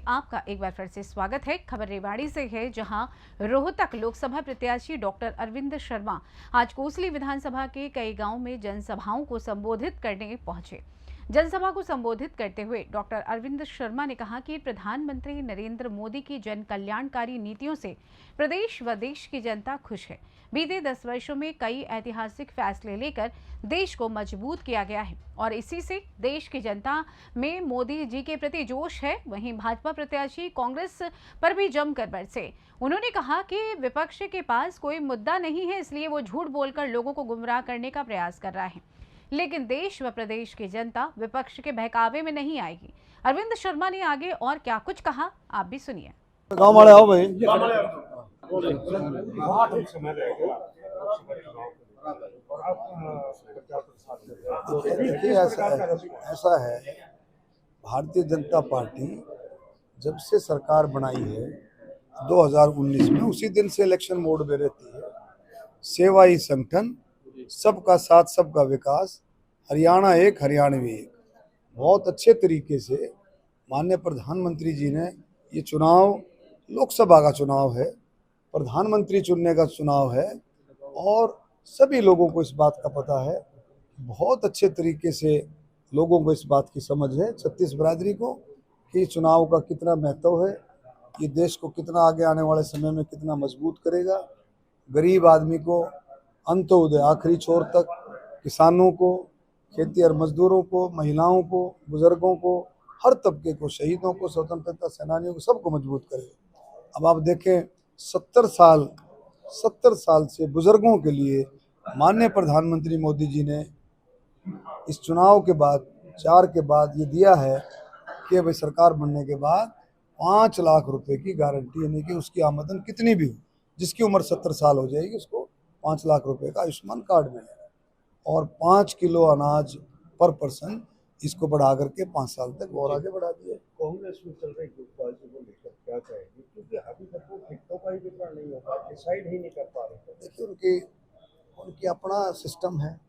आपका एक बार फिर से स्वागत है। खबर रेवाड़ी से है, जहां रोहतक लोकसभा प्रत्याशी डॉक्टर अरविंद शर्मा आज कोसली विधानसभा के कई गांवों में जनसभाओं को संबोधित करने पहुंचे। जनसभा को संबोधित करते हुए डॉक्टर अरविंद शर्मा ने कहा कि प्रधानमंत्री नरेंद्र मोदी की जन कल्याणकारी नीतियों से प्रदेश व देश की जनता खुश है। बीते 10 वर्षों में कई ऐतिहासिक फैसले लेकर देश को मजबूत किया गया है और इसी से देश की जनता में मोदी जी के प्रति जोश है। वहीं भाजपा प्रत्याशी कांग्रेस पर भी जमकर बरसे। उन्होंने कहा कि विपक्ष के पास कोई मुद्दा नहीं है, इसलिए वो झूठ बोलकर लोगों को गुमराह करने का प्रयास कर रहा है, लेकिन देश व प्रदेश की जनता विपक्ष के बहकावे में नहीं आएगी। अरविंद शर्मा ने आगे और क्या कुछ कहा, आप भी सुनिए। गाँव वाले आओ भाई। देखिए ऐसा है, भारतीय जनता पार्टी जब से सरकार बनाई है 2019 में, उसी दिन से इलेक्शन मोड में रहती है। सेवा ही संगठन, सबका साथ सबका विकास, हरियाणा एक हरियाणवी एक। बहुत अच्छे तरीके से माननीय प्रधानमंत्री जी ने ये चुनाव, लोकसभा का चुनाव है, प्रधानमंत्री चुनने का चुनाव है और सभी लोगों को इस बात का पता है। बहुत अच्छे तरीके से लोगों को इस बात की समझ है, छत्तीस बिरादरी को, कि चुनाव का कितना महत्व है, ये देश को कितना आगे आने वाले समय में कितना मजबूत करेगा। गरीब आदमी को अंत्योदय आखिरी छोर तक, किसानों को, खेती और मजदूरों को, महिलाओं को, बुजुर्गों को, हर तबके को, शहीदों को, स्वतंत्रता सेनानियों को, सबको मजबूत करेगा। अब आप देखें 70 साल से बुजुर्गों के लिए माननीय प्रधानमंत्री मोदी जी ने इस चुनाव के बाद 4 के बाद ये दिया है कि भाई सरकार बनने के बाद 5 लाख रुपए की गारंटी, यानी कि उसकी आमदन कितनी भी हो, जिसकी उम्र 70 साल हो जाएगी उसको 5 लाख रुपए का आयुष्मान कार्ड मिलेगा और 5 किलो अनाज पर पर्सन, इसको बढ़ा करके 5 साल तक और आगे बढ़ा दिया। कांग्रेस में चल रही गुटबाजी को लेकर क्या कहेंगे, क्योंकि अभी तक वो टिकटों का ही वितरण नहीं हो पा, डिसाइड ही नहीं कर पा रहे। देखिए उनकी अपना सिस्टम है,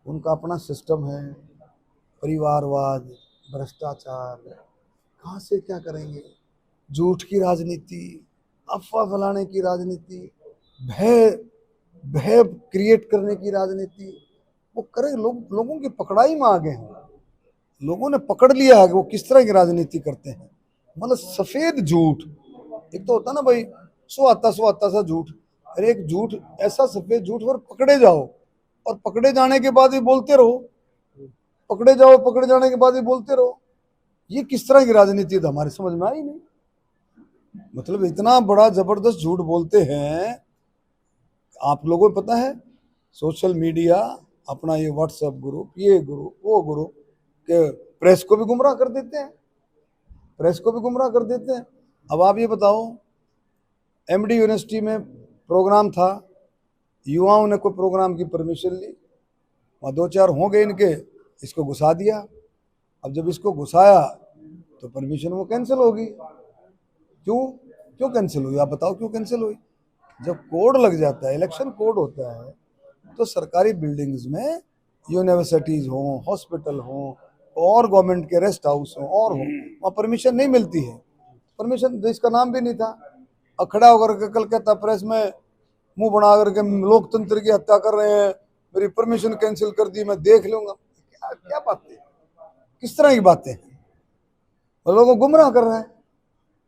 उनका अपना सिस्टम है, परिवारवाद, भ्रष्टाचार, कहाँ से क्या करेंगे, झूठ की राजनीति, अफवाह फैलाने की राजनीति, भय क्रिएट करने की राजनीति, वो करे। लोगों की पकड़ाई में आ गए हैं, लोगों ने पकड़ लिया है कि वो किस तरह की राजनीति करते हैं। मतलब सफेद झूठ, एक तो होता ना भाई सुहाता सा झूठ, अरे एक झूठ ऐसा सफेद झूठ पर पकड़े जाओ और पकड़े जाने के बाद भी बोलते रहो, पकड़े जाओ, पकड़े जाने के बाद भी बोलते रहो। ये किस तरह की राजनीति है, हमारे समझ में आई नहीं। मतलब इतना बड़ा जबरदस्त झूठ बोलते हैं। आप लोगों को पता है, सोशल मीडिया अपना ये व्हाट्सएप ग्रुप, ये ग्रुप, वो ग्रुप के प्रेस को भी गुमराह कर देते हैं, प्रेस को भी गुमराह कर देते हैं। अब आप ये बताओ, एमडी यूनिवर्सिटी में प्रोग्राम था, युवाओं ने कोई प्रोग्राम की परमिशन ली, वहाँ 2-4 हो गए इनके, इसको घुसा दिया। अब जब इसको घुसाया तो परमिशन वो कैंसिल होगी। क्यों कैंसिल हुई, आप बताओ क्यों कैंसिल हुई? जब कोड लग जाता है, इलेक्शन कोड होता है, तो सरकारी बिल्डिंग्स में यूनिवर्सिटीज़ हों, हॉस्पिटल हों और गवर्नमेंट के रेस्ट हाउस हों और हों, वहाँ परमिशन नहीं मिलती है। परमिशन जिसका नाम भी नहीं था, अब खड़ा होकर के कल कहता प्रेस में, मुंह बना करके लोकतंत्र की हत्या कर रहे हैं, मेरी परमिशन कैंसिल कर दी, मैं देख लूंगा। क्या बातें, किस तरह की बातें हैं? लोगों को गुमराह कर रहा है।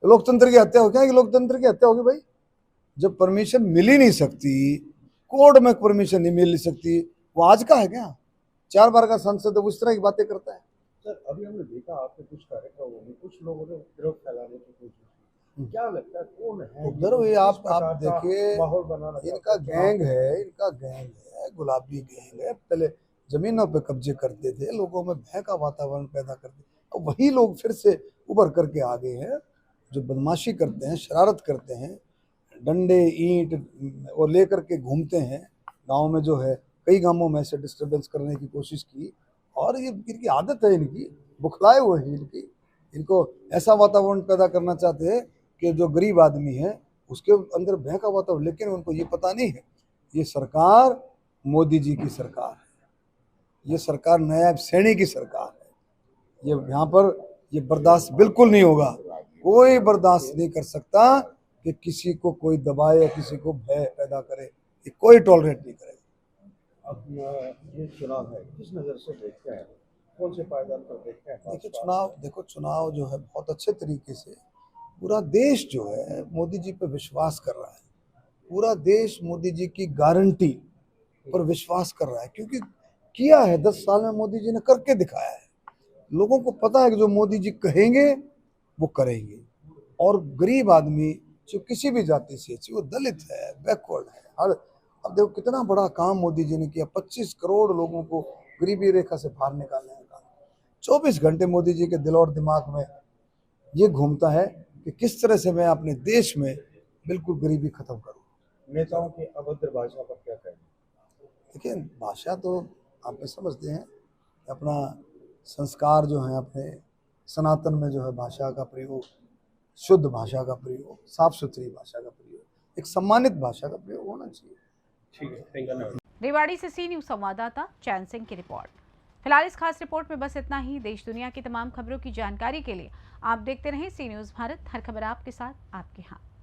लोकतंत्र की हत्या हो, क्या लोकतंत्र की हत्या होगी भाई? जब परमिशन मिल ही नहीं सकती, कोर्ट में परमिशन नहीं मिल सकती, वो आज का है क्या? 4 बार का सांसद उस तरह की बातें करता है। सर, अभी हमने देखा आपके कुछ कार्यक्रमों में कुछ लोगों ने उपद्रव फैलाने की कोशिश की, क्या लगता है कौन है उपद्रव? ये आप देखिए, माहौल बनाना, इनका गैंग है, गुलाबी गैंग है। पहले जमीनों पे कब्जे करते थे, लोगों में भय का वातावरण पैदा करते, और वही लोग फिर से उभर करके आ गए हैं, जो बदमाशी करते हैं, शरारत करते हैं, डंडे ईंट और लेकर के घूमते हैं गांव में। जो है कई गांवों में ऐसे डिस्टर्बेंस करने की कोशिश की, और ये इनकी आदत है, इनकी बुखलाए हुए हैं, इनको ऐसा वातावरण पैदा करना चाहते हैं कि जो गरीब आदमी है उसके अंदर भय का वातावरण। लेकिन उनको ये पता नहीं है, ये सरकार मोदी जी की सरकार है, ये सरकार नायब सैनी की सरकार है। ये यहाँ पर ये बर्दाश्त बिल्कुल नहीं होगा। कोई बर्दाश्त नहीं कर सकता कि किसी को कोई दबाए या किसी को भय पैदा करे, ये कोई टॉलरेट नहीं करेगा। अब ये चुनाव है, किस नज़र से देखते हैं, कौन से पायदान पर देखते हैं? देखो चुनाव जो है बहुत अच्छे तरीके से पूरा देश जो है मोदी जी पे विश्वास कर रहा है। पूरा देश मोदी जी की गारंटी पर विश्वास कर रहा है, क्योंकि किया है 10 साल में मोदी जी ने करके दिखाया है। लोगों को पता है कि जो मोदी जी कहेंगे वो करेंगे। और गरीब आदमी जो किसी भी जाति से, चाहे वो दलित है, बैकवर्ड है, हर अब देखो कितना बड़ा काम मोदी जी ने किया। 25 करोड़ लोगों को गरीबी रेखा से बाहर निकालने का काम। 24 घंटे मोदी जी के दिल और दिमाग में ये घूमता है कि किस तरह से मैं अपने देश में बिल्कुल गरीबी खत्म करूं। नेताओं की अभद्र भाषा पर क्या कहेंगे? देखिए भाषा तो आप भी समझते हैं, अपना संस्कार जो है, अपने सनातन में जो है भाषा का प्रयोग, शुद्ध भाषा का प्रयोग, साफ सुथरी भाषा का प्रयोग, एक सम्मानित भाषा का प्रयोग होना चाहिए। ठीक है, धन्यवाद। रेवाड़ी से सी न्यूज संवाददाता चैन सिंह की रिपोर्ट। फिलहाल इस खास रिपोर्ट में बस इतना ही। देश दुनिया की तमाम खबरों की जानकारी के लिए आप देखते रहें सी न्यूज भारत। हर खबर आपके साथ, आपके हाथ।